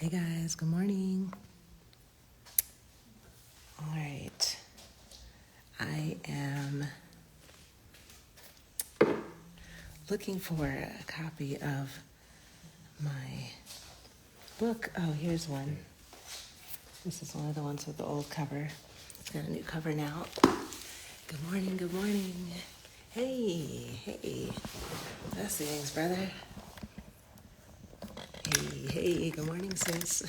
Hey guys, good morning. All right. I am looking for a copy of my book. Oh, here's one. This is one of the ones with the old cover. It's got a new cover now. Good morning, good morning. Hey. Blessings, brother. Hey, good morning, sis.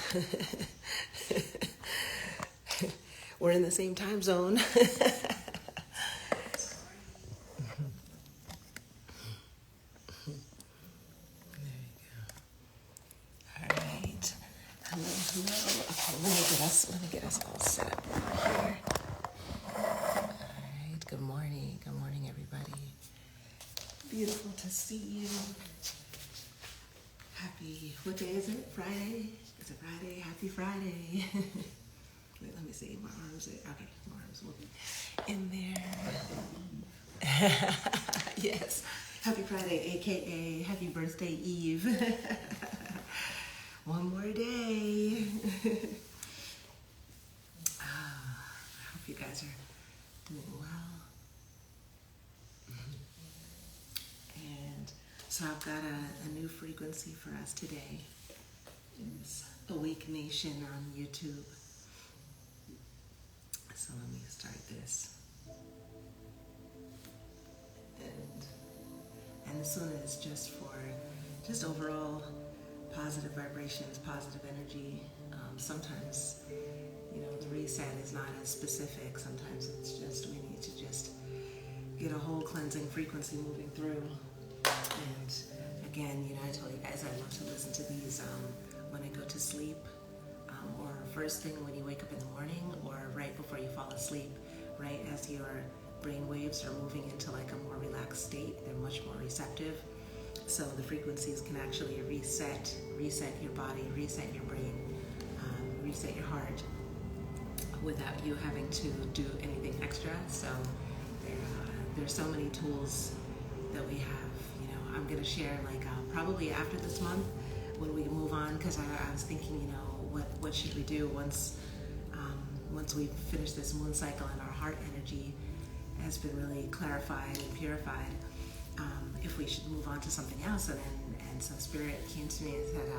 We're in the same time zone. There you go. All right. Hello. Okay, let me get us all set up here. All right. Good morning, everybody. Beautiful to see you. What day is it? Friday? Is it Friday? Happy Friday. Wait, let me see. My arms are, okay, my arms will be in there. Yes. Happy Friday, AKA Happy Birthday Eve. One more day. I hope you guys are doing well. And so I've got a new frequency for us today. It's Awake Nation on YouTube. So let me start this. And this one is just for overall positive vibrations, positive energy. Sometimes, the reset is not as specific. Sometimes it's just, we need to just get a whole cleansing frequency moving through. And again, I told you guys I love to listen to these when I go to sleep, or first thing when you wake up in the morning, or right before you fall asleep, right as your brain waves are moving into like a more relaxed state. They're much more receptive. So the frequencies can actually reset your body, reset your brain, reset your heart without you having to do anything extra. So there's so many tools that we have. I'm going to share probably after this month when we move on, because I was thinking, what should we do once we finish this moon cycle and our heart energy has been really clarified and purified, if we should move on to something else. And so Spirit came to me and said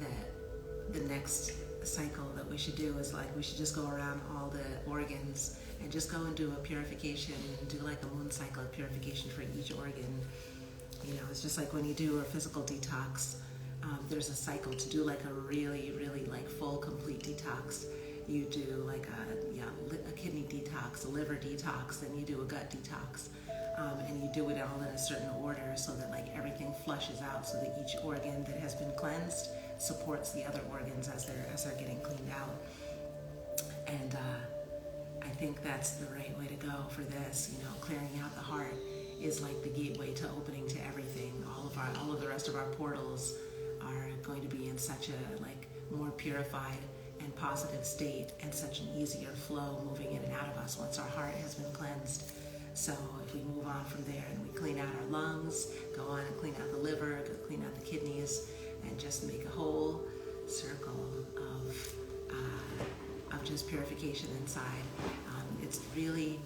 that the next cycle that we should do is we should just go around all the organs and just go and do a purification and do like a moon cycle of purification for each organ. It's just like when you do a physical detox, there's a cycle to do like a really, really full, complete detox. You do like a kidney detox, a liver detox, then you do a gut detox. And you do it all in a certain order so that everything flushes out, so that each organ that has been cleansed supports the other organs as they're getting cleaned out. And I think that's the right way to go for this. Clearing out the heart is like the gateway to opening to everything. All of the rest of our portals are going to be in such a more purified and positive state, and such an easier flow moving in and out of us once our heart has been cleansed. So if we move on from there and we clean out our lungs, go on and clean out the liver, go clean out the kidneys, and just make a whole circle of just purification inside. It's really,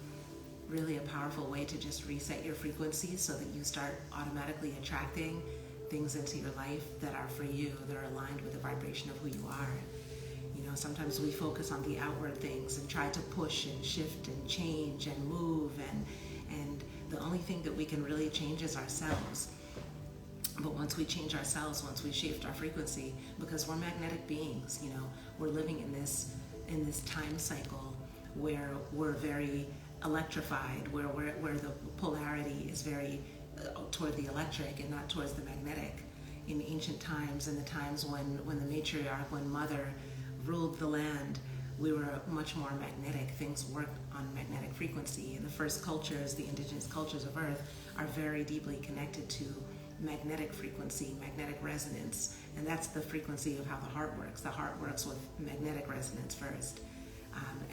really a powerful way to just reset your frequency so that you start automatically attracting things into your life that are for you, that are aligned with the vibration of who you are. Sometimes we focus on the outward things and try to push and shift and change and move, and the only thing that we can really change is ourselves. But once we change ourselves, once we shift our frequency, because we're magnetic beings, we're living in this time cycle where we're very electrified, where the polarity is very toward the electric and not towards the magnetic. In ancient times, in the times when the matriarch, when mother ruled the land, we were much more magnetic. Things worked on magnetic frequency. And the first cultures, the indigenous cultures of Earth, are very deeply connected to magnetic frequency, magnetic resonance. And that's the frequency of how the heart works. The heart works with magnetic resonance first.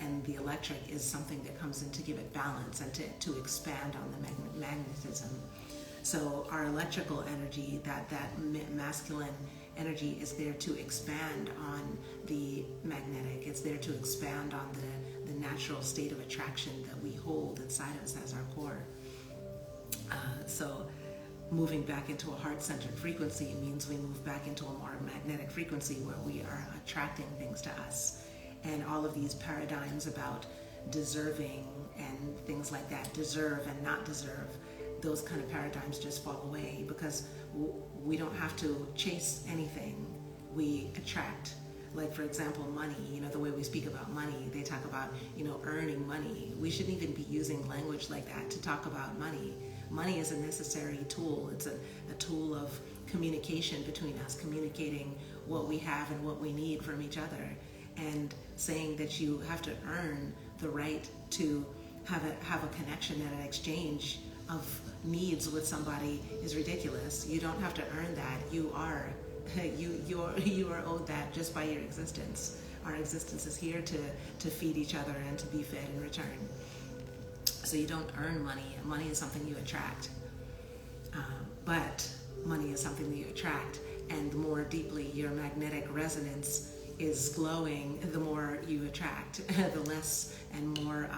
And the electric is something that comes in to give it balance and to expand on the magnetism. So our electrical energy, that masculine energy is there to expand on the magnetic. It's there to expand on the natural state of attraction that we hold inside of us as our core. So moving back into a heart-centered frequency means we move back into a more magnetic frequency where we are attracting things to us. And all of these paradigms about deserving and things like that, deserve and not deserve, those kind of paradigms just fall away, because we don't have to chase anything. We attract. Like, for example, money, the way we speak about money, they talk about, earning money. We shouldn't even be using language like that to talk about money. Money is a necessary tool. It's a tool of communication between us, communicating what we have and what we need from each other. And saying that you have to earn the right to have a connection and an exchange of needs with somebody is ridiculous. You don't have to earn that. You are owed that just by your existence. Our existence is here to feed each other and to be fed in return. So you don't earn money. Money is something you attract. But money is something that you attract. And the more deeply your magnetic resonance is glowing, the more you attract. The less and more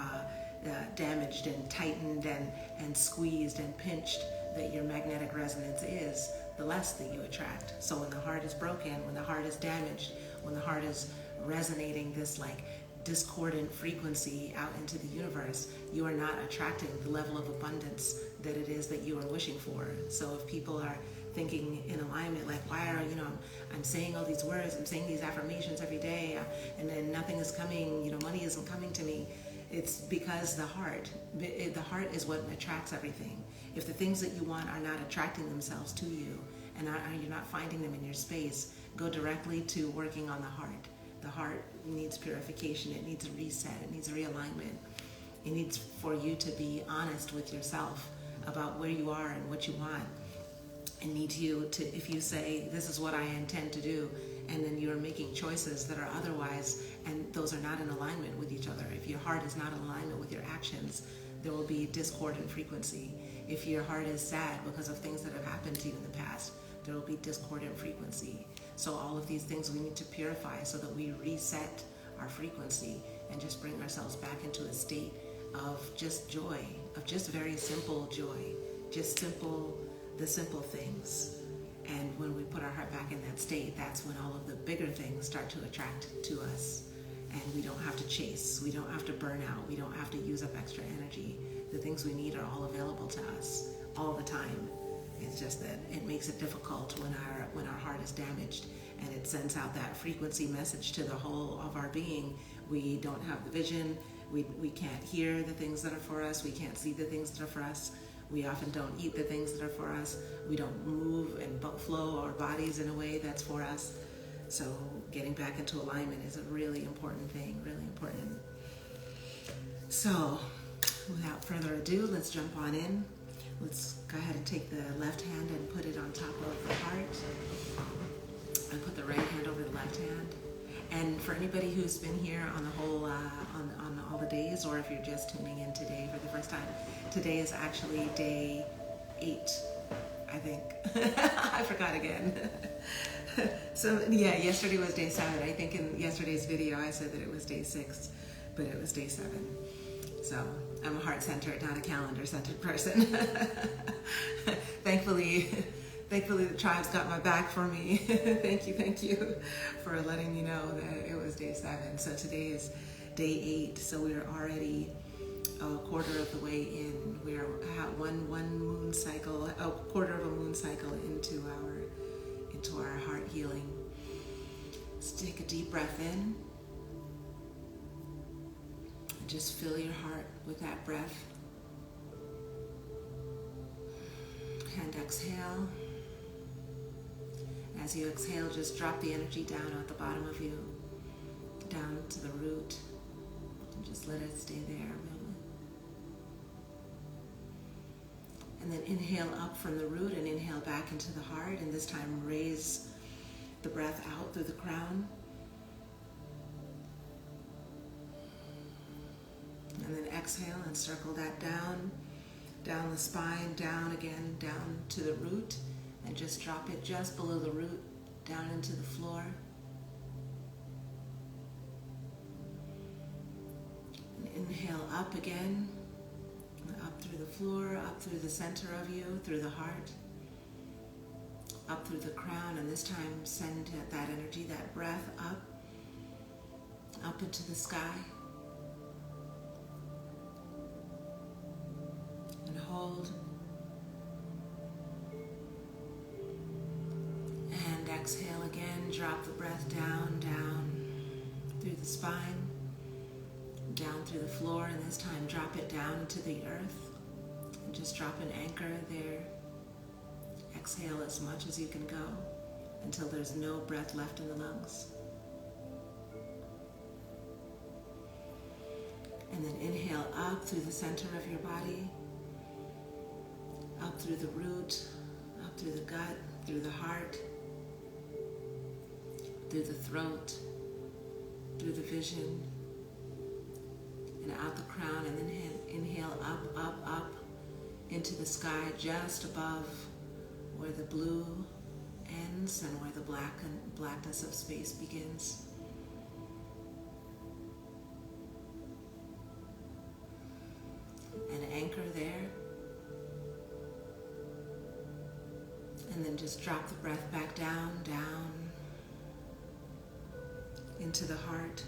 damaged and tightened and squeezed and pinched that your magnetic resonance is, the less that you attract. So when the heart is broken, when the heart is damaged, when the heart is resonating this like discordant frequency out into the universe, you are not attracting the level of abundance that it is that you are wishing for. So if people are thinking in alignment, like, why are, I'm saying all these words, I'm saying these affirmations every day, and then nothing is coming, money isn't coming to me. It's because the heart is what attracts everything. If the things that you want are not attracting themselves to you, and you're not finding them in your space, go directly to working on the heart. The heart needs purification, it needs a reset, it needs a realignment. It needs for you to be honest with yourself about where you are and what you want. It needs you to, if you say, this is what I intend to do, and then you're making choices that are otherwise, and those are not in alignment with each other. If your heart is not in alignment with your actions, there will be discordant frequency. If your heart is sad because of things that have happened to you in the past, there will be discordant frequency. So all of these things we need to purify so that we reset our frequency and just bring ourselves back into a state of just joy, of just very simple joy, just the simple things. And when we put our heart back in that state, that's when all of the bigger things start to attract to us. And we don't have to chase, we don't have to burn out, we don't have to use up extra energy. The things we need are all available to us all the time. It's just that it makes it difficult when our heart is damaged, and it sends out that frequency message to the whole of our being. We don't have the vision, we can't hear the things that are for us, we can't see the things that are for us. We often don't eat the things that are for us. We don't move and flow our bodies in a way that's for us. So getting back into alignment is a really important thing, really important. So without further ado, let's jump on in. Let's go ahead and take the left hand and put it on top of the heart. And put the right hand over the left hand. And for anybody who's been here on the whole, on all the days, or if you're just tuning in today for the first time, today is actually day 8, I think. I forgot again. So yeah, yesterday was day 7. I think in yesterday's video I said that it was day 6, but it was day 7. So I'm a heart-centered, not a calendar-centered person. Thankfully the tribe's got my back for me. Thank you for letting me know that it was day 7. So today is day 8. So we're already a quarter of the way in. We're at one moon cycle, a quarter of a moon cycle into our heart healing. Let's take a deep breath in. And just fill your heart with that breath. And exhale. As you exhale, just drop the energy down at the bottom of you, down to the root, and just let it stay there a moment. And then inhale up from the root and inhale back into the heart, and this time raise the breath out through the crown. And then exhale and circle that down the spine, down again, down to the root. And just drop it just below the root down into the floor. And inhale up again, up through the floor, up through the center of you, through the heart, up through the crown, and this time send that energy, that breath up into the sky. And hold. And exhale again, drop the breath down through the spine, down through the floor, and this time drop it down into the earth. And just drop an anchor there. Exhale as much as you can go until there's no breath left in the lungs. And then inhale up through the center of your body, up through the root, up through the gut, through the heart, through the throat, through the vision, and out the crown, and then inhale up into the sky just above where the blue ends and where the blackness of space begins. And anchor there. And then just drop the breath back down into the heart.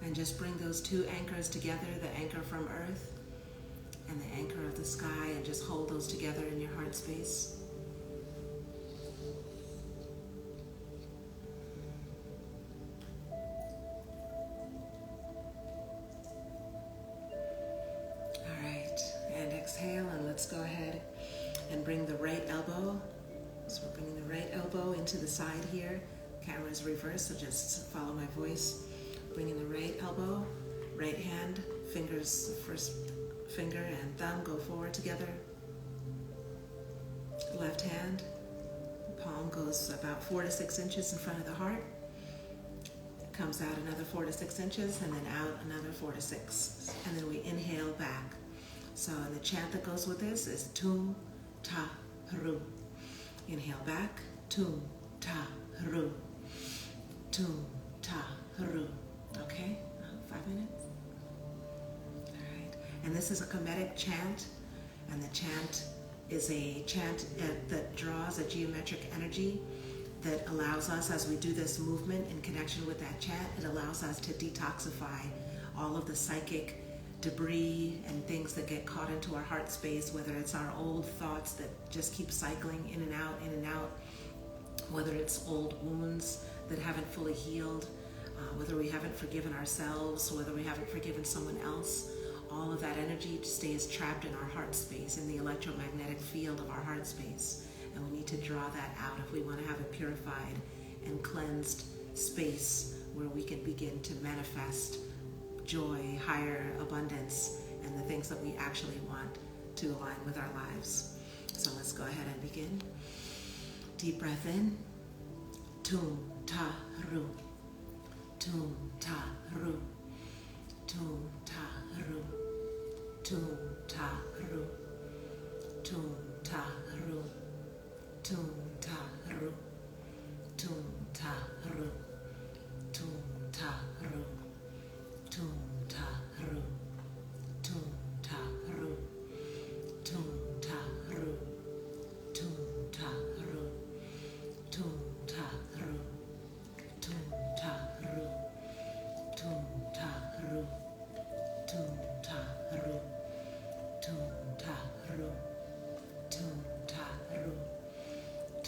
And just bring those two anchors together, the anchor from earth and the anchor of the sky, and just hold those together in your heart space. All right, and exhale, and let's go ahead and bring the right elbow. So we're bringing the right elbow into the side here. Camera is reversed, so just follow my voice. Bringing the right elbow, right hand, fingers, first finger and thumb go forward together. Left hand, palm goes about 4 to 6 inches in front of the heart. It comes out another 4 to 6 inches, and then out another 4 to 6. And then we inhale back. So the chant that goes with this is Tum Ta Ru. Inhale back, Tum Ta Ru. Tum Ta Ru. Okay, 5 minutes. All right, and this is a Kemetic chant, and the chant is a chant that draws a geometric energy that allows us, as we do this movement in connection with that chant, it allows us to detoxify all of the psychic debris and things that get caught into our heart space, whether it's our old thoughts that just keep cycling in and out, whether it's old wounds that haven't fully healed, whether we haven't forgiven ourselves, whether we haven't forgiven someone else. All of that energy stays trapped in our heart space, in the electromagnetic field of our heart space. And we need to draw that out if we want to have a purified and cleansed space where we can begin to manifest joy, higher abundance, and the things that we actually want to align with our lives. So let's go ahead and begin. Deep breath in. Tum Ta Ru. Tum Ta Ru. Tum Ta Ru. Tum Ta Ru. Tum Ta Ru. Tum Ta Ru. Tum Ta Ru. Tum Ta Ru. Tum Ta Ru. Tum Ta Ru. Tum Ta Ru. Tum Ta Ru. Tum Ta Ru. Tum Ta Ru. Tum Ta Ru. Tum Ta Ru. Tum Ta Ru. Tum Ta Ru. Tum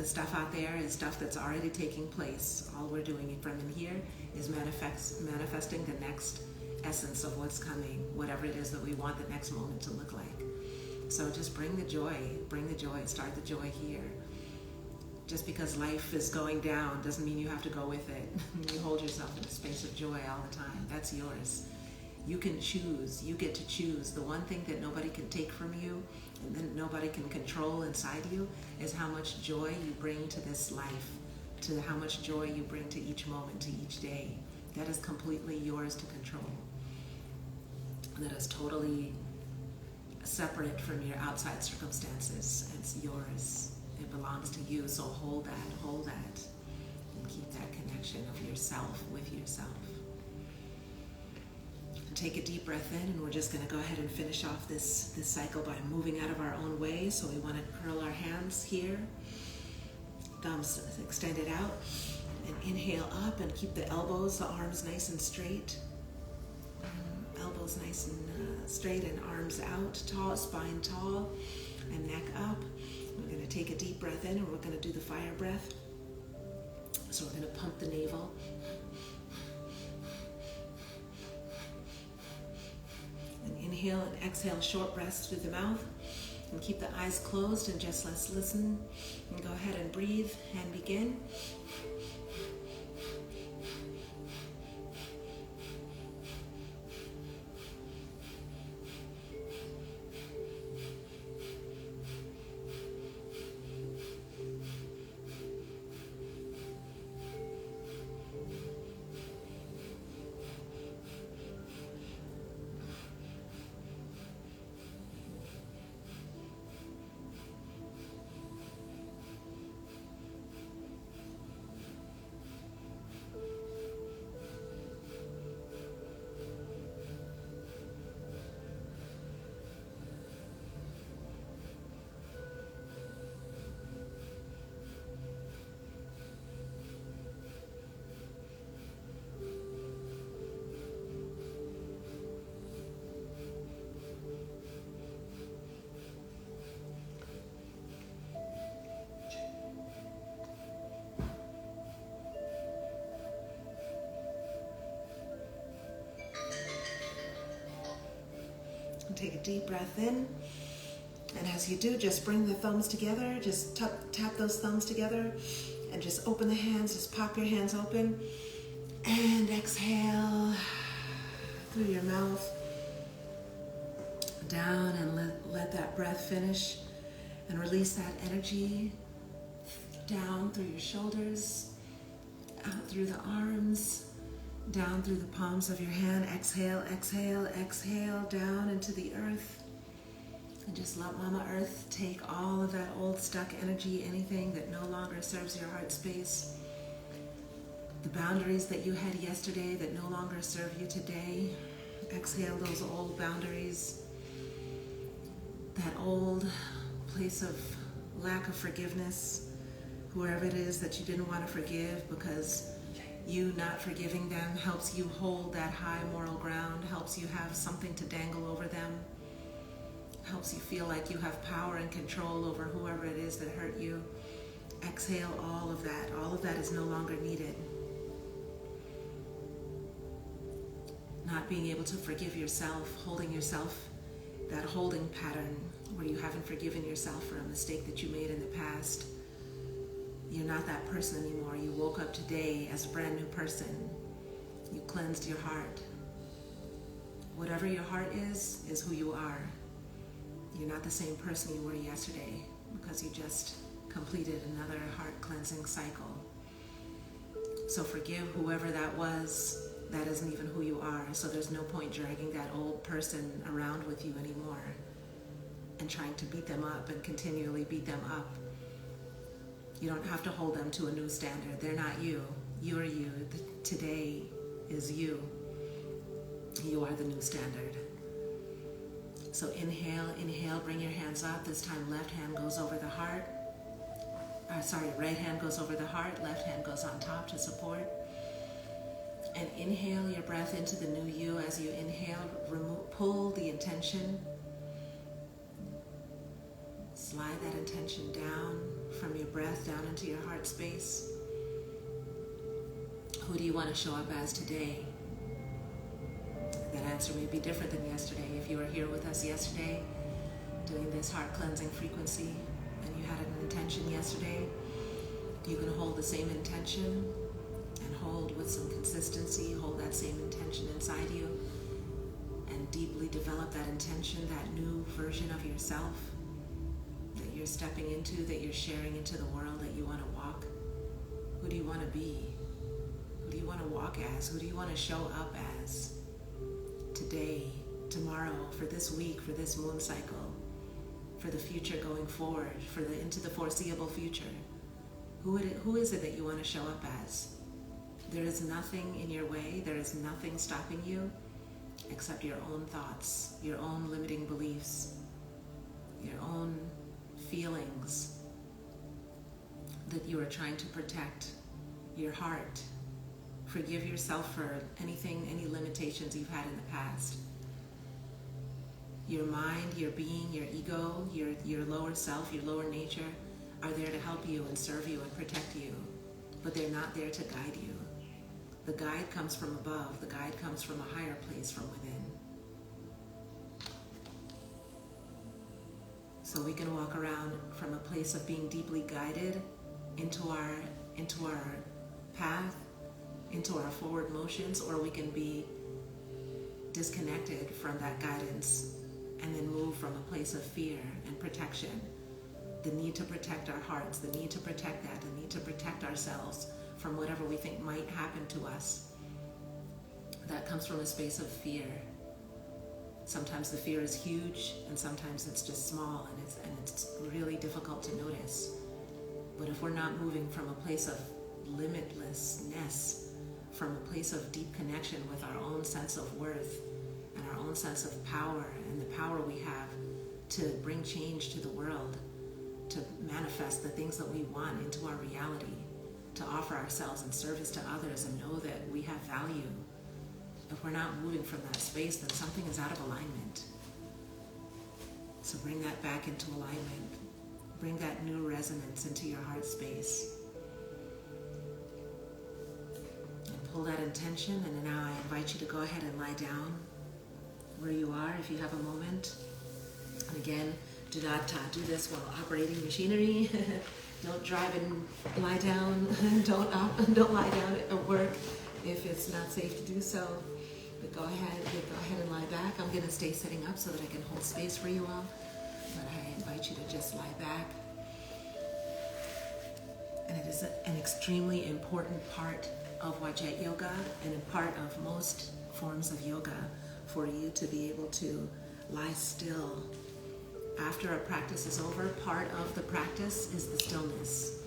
The stuff out there is stuff that's already taking place. All we're doing from in here is manifesting the next essence of what's coming, whatever it is that we want the next moment to look like. So just bring the joy, start the joy here. Just because life is going down doesn't mean you have to go with it. You hold yourself in a space of joy all the time. That's yours. You can choose. You get to choose. The one thing that nobody can take from you and then nobody can control inside you is how much joy you bring to this life, to how much joy you bring to each moment, to each day. That is completely yours to control. That is totally separate from your outside circumstances. It's yours. It belongs to you. So hold that, and keep that connection of yourself with yourself. And take a deep breath in, and we're just going to go ahead and finish off this cycle by moving out of our own way. So we want to curl our hands here, thumbs extended out, and inhale up and keep the elbows, the arms nice and straight. Elbows nice and straight and arms out, tall, spine tall, and neck up. We're going to take a deep breath in, and we're going to do the fire breath. So we're going to pump the navel. And inhale and exhale short breaths through the mouth. And keep the eyes closed and just let's listen. And go ahead and breathe and begin. Take a deep breath in, and as you do, just bring the thumbs together, just tap those thumbs together, and just open the hands, just pop your hands open, and exhale through your mouth, down, and let that breath finish, and release that energy down through your shoulders, out through the arms, down through the palms of your hand. Exhale, exhale, exhale, down into the earth. And just let Mama Earth take all of that old stuck energy, anything that no longer serves your heart space, the boundaries that you had yesterday that no longer serve you today. Exhale those old boundaries, that old place of lack of forgiveness, whoever it is that you didn't want to forgive, because you not forgiving them helps you hold that high moral ground, helps you have something to dangle over them, helps you feel like you have power and control over whoever it is that hurt you. Exhale all of that. All of that is no longer needed. Not being able to forgive yourself, holding yourself, that holding pattern where you haven't forgiven yourself for a mistake that you made in the past. You're not that person anymore. You woke up today as a brand new person. You cleansed your heart. Whatever your heart is who you are. You're not the same person you were yesterday because you just completed another heart cleansing cycle. So forgive whoever that was. That isn't even who you are. So there's no point dragging that old person around with you anymore and trying to beat them up and continually beat them up. You don't have to hold them to a new standard. They're not you. You are you. Today is you. You are the new standard. So inhale, inhale, bring your hands up. This time left hand goes over the heart. Right hand goes over the heart. Left hand goes on top to support. And inhale your breath into the new you. As you inhale, pull the intention. Slide that intention down from your breath down into your heart space. Who do you want to show up as today? That answer may be different than yesterday. If you were here with us yesterday, doing this heart cleansing frequency, and you had an intention yesterday, you can hold the same intention and hold with some consistency, hold that same intention inside you, and deeply develop that intention, that new version of yourself that you're stepping into, that you're sharing into the world, that you want to walk. Who do you want to be? Who do you want to walk as? Who do you want to show up as today, tomorrow, for this week, for this moon cycle, for the future going forward, into the foreseeable future? Who is it that you want to show up as? There is nothing in your way. There is nothing stopping you except your own thoughts, your own limiting beliefs, your own feelings that you are trying to protect, your heart. Forgive yourself for anything, any limitations you've had in the past. Your mind, your being, your ego, your lower self, your lower nature are there to help you and serve you and protect you, but they're not there to guide you. The guide comes from above. The guide comes from a higher place, from within. So we can walk around from a place of being deeply guided into our path, into our forward motions, or we can be disconnected from that guidance and then move from a place of fear and protection. The need to protect our hearts, the need to protect that, the need to protect ourselves from whatever we think might happen to us. That comes from a space of fear. Sometimes the fear is huge, and sometimes it's just small, and it's really difficult to notice. But if we're not moving from a place of limitlessness, from a place of deep connection with our own sense of worth and our own sense of power, and the power we have to bring change to the world, to manifest the things that we want into our reality, to offer ourselves in service to others and know that we have value. If we're not moving from that space, then something is out of alignment. So bring that back into alignment. Bring that new resonance into your heart space. And pull that intention, and now I invite you to go ahead and lie down where you are if you have a moment. And again, do not do this while operating machinery. Don't drive and lie down. Don't lie down at work if it's not safe to do so. But go ahead and lie back. I'm going to stay sitting up so that I can hold space for you all. But I invite you to just lie back. And it is an extremely important part of Vajrat Yoga and a part of most forms of yoga for you to be able to lie still. After a practice is over, part of the practice is the stillness.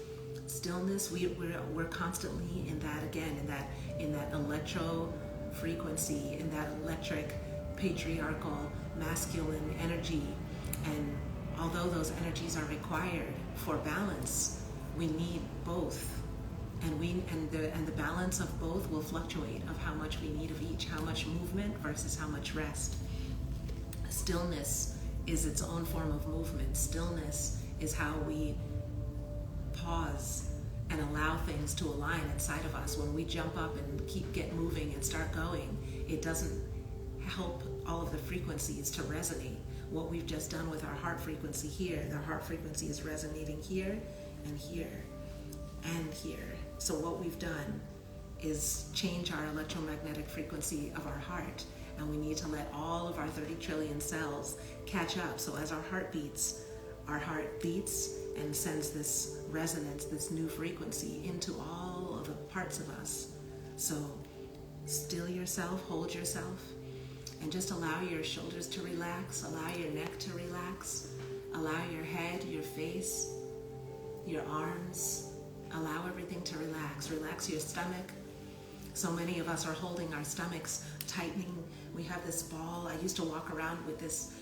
Stillness, we're constantly in that, again, in that electro frequency, in that electric, patriarchal, masculine energy. And although those energies are required for balance, we need both. And the balance of both will fluctuate of how much we need of each, how much movement versus how much rest. Stillness is its own form of movement. Stillness is how we pause and allow things to align inside of us. When we jump up and get moving and start going, it doesn't help all of the frequencies to resonate. What we've just done with our heart frequency here, the heart frequency is resonating here and here and here. So what we've done is change our electromagnetic frequency of our heart, and we need to let all of our 30 trillion cells catch up. So as our heart beats and sends this resonance, this new frequency into all of the parts of us. So still yourself, hold yourself, and just allow your shoulders to relax, allow your neck to relax, allow your head, your face, your arms, allow everything to relax. Relax your stomach. So many of us are holding our stomachs, tightening. We have this ball. I used to walk around with this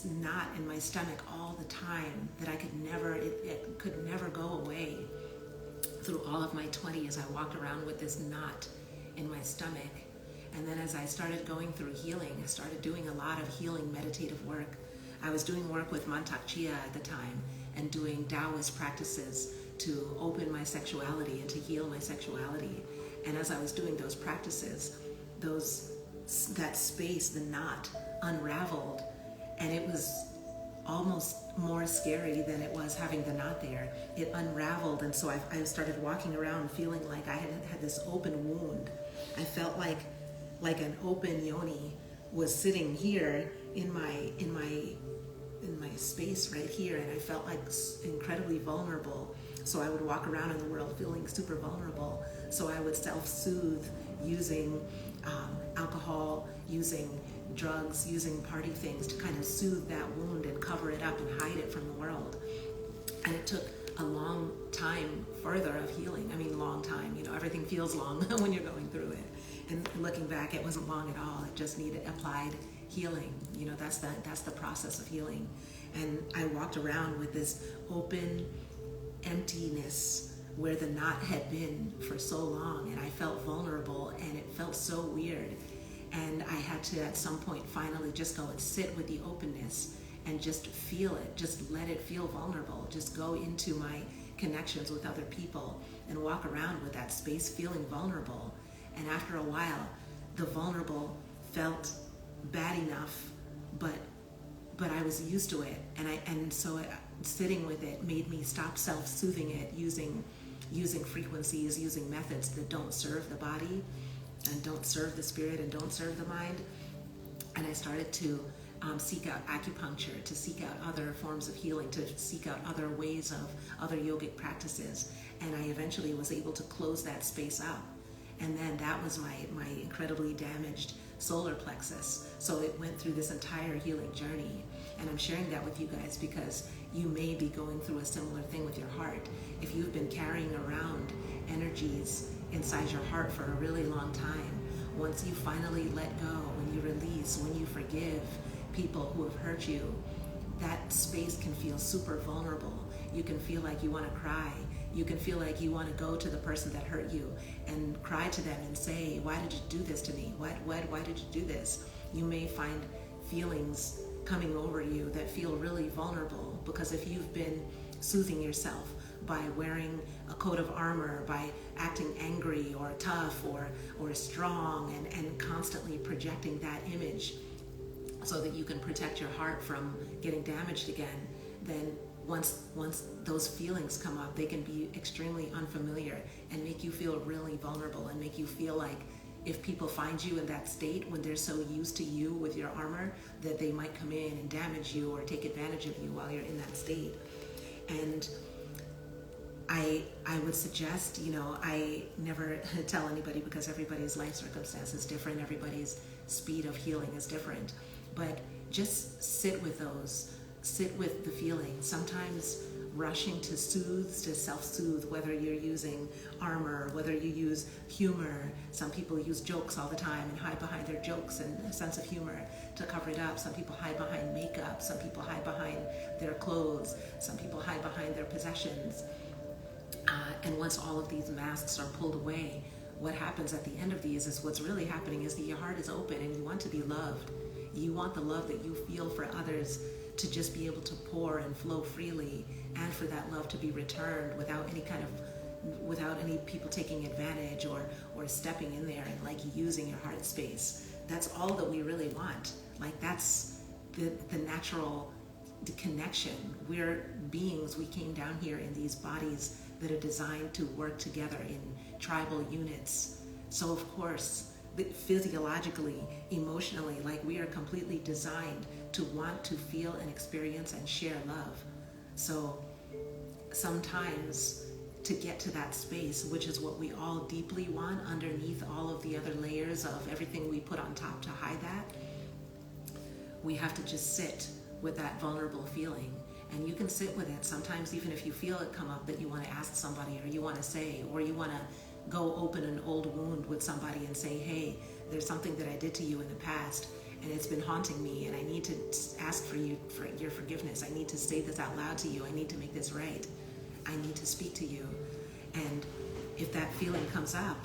knot in my stomach all the time that it could never go away. Through all of my 20s, I walked around with this knot in my stomach. And then as I started going through healing, I started doing a lot of healing meditative work. I was doing work with Mantak Chia at the time, and doing Taoist practices to open my sexuality and to heal my sexuality. And as I was doing those practices, that space, the knot, unraveled, and it was almost more scary than it was having the knot there. It unraveled, and so I started walking around feeling like I had this open wound. I felt like an open yoni was sitting here in my space right here, and I felt like incredibly vulnerable. So I would walk around in the world feeling super vulnerable. So I would self-soothe using alcohol, using drugs, using party things to kind of soothe that wound and cover it up and hide it from the world. And it took a long time further of healing. I mean, long time, everything feels long when you're going through it. And looking back, it wasn't long at all. It just needed applied healing. That's the process of healing. And I walked around with this open emptiness where the knot had been for so long, and I felt vulnerable, and it felt so weird. And I had to, at some point, finally just go and sit with the openness and just feel it, just let it feel vulnerable, just go into my connections with other people and walk around with that space feeling vulnerable. And after a while, the vulnerable felt bad enough, but I was used to it, and so sitting with it made me stop self-soothing it using frequencies, using methods that don't serve the body and don't serve the spirit and don't serve the mind. And I started to seek out acupuncture, to seek out other forms of healing, to seek out other ways of other yogic practices. And I eventually was able to close that space up. And then that was my incredibly damaged solar plexus. So it went through this entire healing journey. And I'm sharing that with you guys because you may be going through a similar thing with your heart. If you've been carrying around energies inside your heart for a really long time, once you finally let go, when you release, when you forgive people who have hurt you, that space can feel super vulnerable. You can feel like you want to cry. You can feel like you want to go to the person that hurt you and cry to them and say, why did you do this to me? Why did you do this? You may find feelings coming over you that feel really vulnerable, because if you've been soothing yourself by wearing a coat of armor, by acting angry or tough or strong and constantly projecting that image so that you can protect your heart from getting damaged again, then once those feelings come up, they can be extremely unfamiliar and make you feel really vulnerable and make you feel like if people find you in that state when they're so used to you with your armor, that they might come in and damage you or take advantage of you while you're in that state. And I would suggest, I never tell anybody because everybody's life circumstance is different, everybody's speed of healing is different, but just sit with those. Sit with the feeling. Sometimes rushing to soothe, to self-soothe, whether you're using armor, whether you use humor. Some people use jokes all the time and hide behind their jokes and a sense of humor to cover it up. Some people hide behind makeup. Some people hide behind their clothes. Some people hide behind their possessions. And once all of these masks are pulled away, what happens at the end of these is what's really happening is that your heart is open and you want to be loved. You want the love that you feel for others to just be able to pour and flow freely, and for that love to be returned without any people taking advantage or stepping in there and like using your heart space. That's all that we really want. Like that's the natural connection. We're beings. We came down here in these bodies that are designed to work together in tribal units. So of course, physiologically, emotionally, like we are completely designed to want to feel and experience and share love. So sometimes to get to that space, which is what we all deeply want underneath all of the other layers of everything we put on top to hide that, we have to just sit with that vulnerable feeling. And you can sit with it. Sometimes even if you feel it come up that you want to ask somebody or you want to say, or you want to go open an old wound with somebody and say, hey, there's something that I did to you in the past and it's been haunting me and I need to ask for your forgiveness. I need to say this out loud to you. I need to make this right. I need to speak to you. And if that feeling comes up,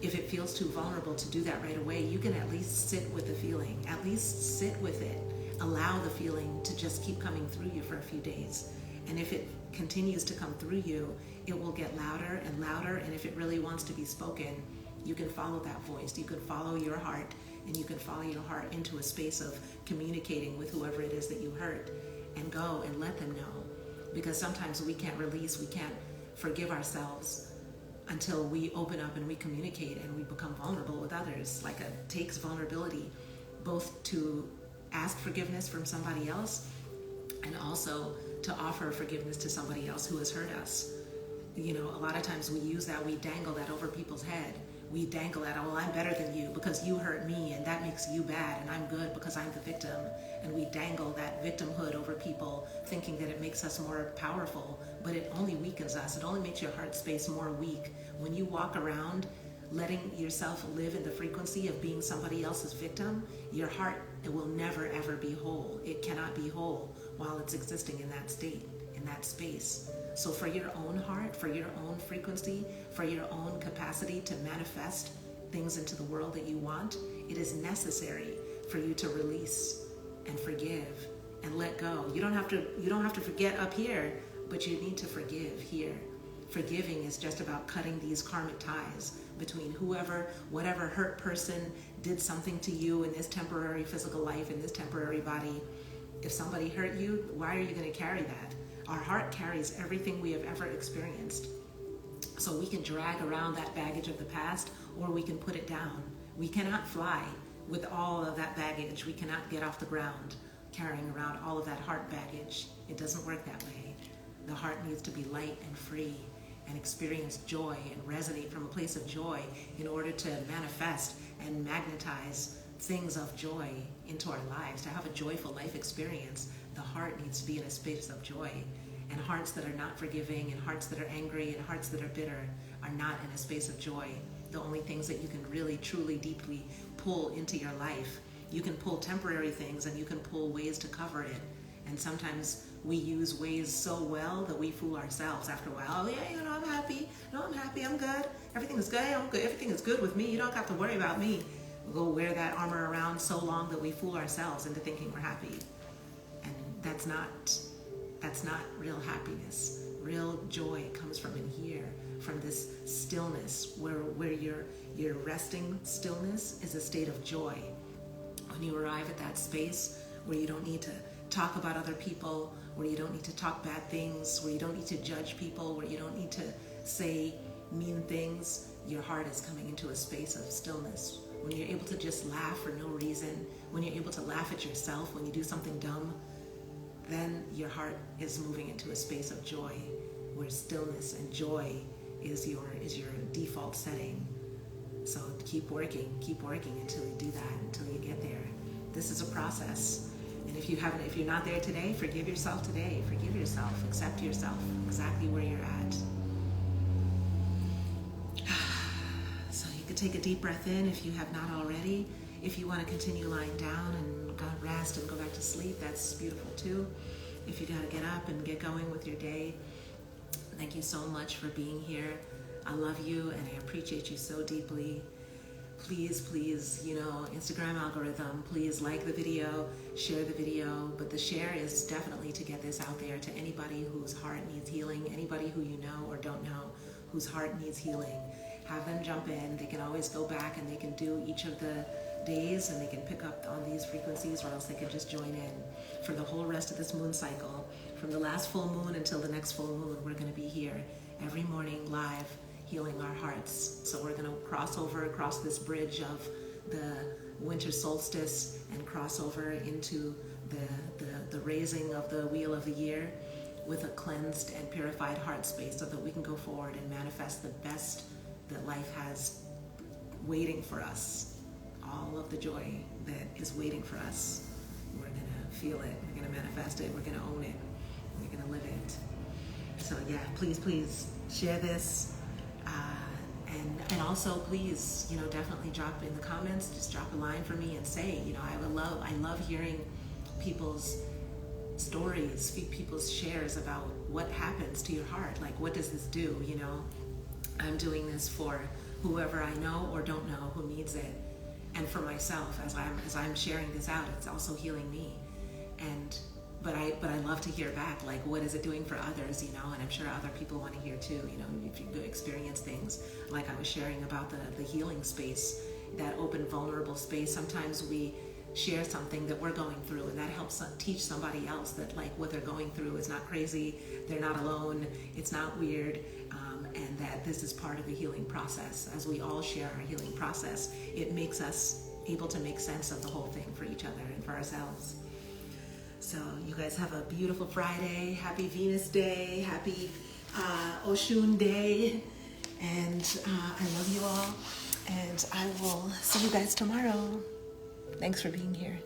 if it feels too vulnerable to do that right away, you can at least sit with the feeling, at least sit with it. Allow the feeling to just keep coming through you for a few days. And if it continues to come through you, it will get louder and louder. And if it really wants to be spoken, you can follow that voice. You can follow your heart, and you can follow your heart into a space of communicating with whoever it is that you hurt, and go and let them know. Because sometimes we can't release, we can't forgive ourselves until we open up and we communicate and we become vulnerable with others. Like it takes vulnerability both to ask forgiveness from somebody else and also to offer forgiveness to somebody else who has hurt us. You know, a lot of times we use that, we dangle that over people's head. We dangle that, oh, well, I'm better than you because you hurt me, and that makes you bad, and I'm good because I'm the victim. And we dangle that victimhood over people, thinking that it makes us more powerful, but it only weakens us. It only makes your heart space more weak. When you walk around letting yourself live in the frequency of being somebody else's victim, your heart, it will never, ever be whole. It cannot be whole while it's existing in that state, in that space. So for your own heart, for your own frequency, for your own capacity to manifest things into the world that you want, it is necessary for you to release and forgive and let go. You don't have to forget up here, but you need to forgive here. Forgiving is just about cutting these karmic ties between whatever hurt person did something to you in this temporary physical life, in this temporary body. If somebody hurt you, why are you going to carry that? Our heart carries everything we have ever experienced. So we can drag around that baggage of the past, or we can put it down. We cannot fly with all of that baggage. We cannot get off the ground carrying around all of that heart baggage. It doesn't work that way. The heart needs to be light and free and experience joy and resonate from a place of joy in order to manifest and magnetize things of joy into our lives. To have a joyful life experience, the heart needs to be in a space of joy. And hearts that are not forgiving, and hearts that are angry, and hearts that are bitter are not in a space of joy. The only things that you can really, truly, deeply pull into your life, you can pull temporary things and you can pull ways to cover it. And sometimes we use ways so well that we fool ourselves after a while. Oh yeah, I'm happy. No, I'm happy. I'm good. Everything is good. I'm good. Everything is good with me. You don't have to worry about me. We'll go wear that armor around so long that we fool ourselves into thinking we're happy. And that's not real happiness. Real joy comes from in here, from this stillness where your resting stillness is a state of joy. When you arrive at that space where you don't need to talk about other people, where you don't need to talk bad things, where you don't need to judge people, where you don't need to say mean things, your heart is coming into a space of stillness. When you're able to just laugh for no reason, when you're able to laugh at yourself when you do something dumb, then your heart is moving into a space of joy, where stillness and joy is your default setting. So keep working until you do that, until you get there. This is a process. And if you're not there today, forgive yourself today. Forgive yourself, accept yourself exactly where you're at. So you could take a deep breath in if you have not already. If you want to continue lying down and go rest and go back to sleep, that's beautiful too. If you got to get up and get going with your day, thank you so much for being here. I love you and I appreciate you so deeply. Please, Instagram algorithm, please like the video, share the video, but the share is definitely to get this out there to anybody whose heart needs healing, anybody who you know or don't know whose heart needs healing. Have them jump in. They can always go back and they can do each of the days and they can pick up on these frequencies, or else they can just join in for the whole rest of this moon cycle. From the last full moon until the next full moon, we're going to be here every morning live, healing our hearts. So we're going to cross this bridge of the winter solstice and cross over into the raising of the wheel of the year with a cleansed and purified heart space, so that we can go forward and manifest the best that life has waiting for us. All of the joy that is waiting for us. We're going to feel it. We're going to manifest it. We're going to own it. We're going to live it. So yeah, please share this. And also please, definitely drop in the comments, just drop a line for me and say, I love hearing people's stories, people's shares about what happens to your heart. Like, what does this do? I'm doing this for whoever I know or don't know who needs it. And for myself, as I'm sharing this out, it's also healing me. And but I love to hear back, like, what is it doing for others, you know? And I'm sure other people want to hear too, you know, if you experience things like I was sharing about the healing space, that open, vulnerable space. Sometimes we share something that we're going through, and that helps teach somebody else that, like, what they're going through is not crazy, they're not alone, it's not weird, and that this is part of the healing process. As we all share our healing process, it makes us able to make sense of the whole thing for each other and for ourselves. So you guys have a beautiful Friday. Happy Venus Day. Happy Oshun Day. And I love you all. And I will see you guys tomorrow. Thanks for being here.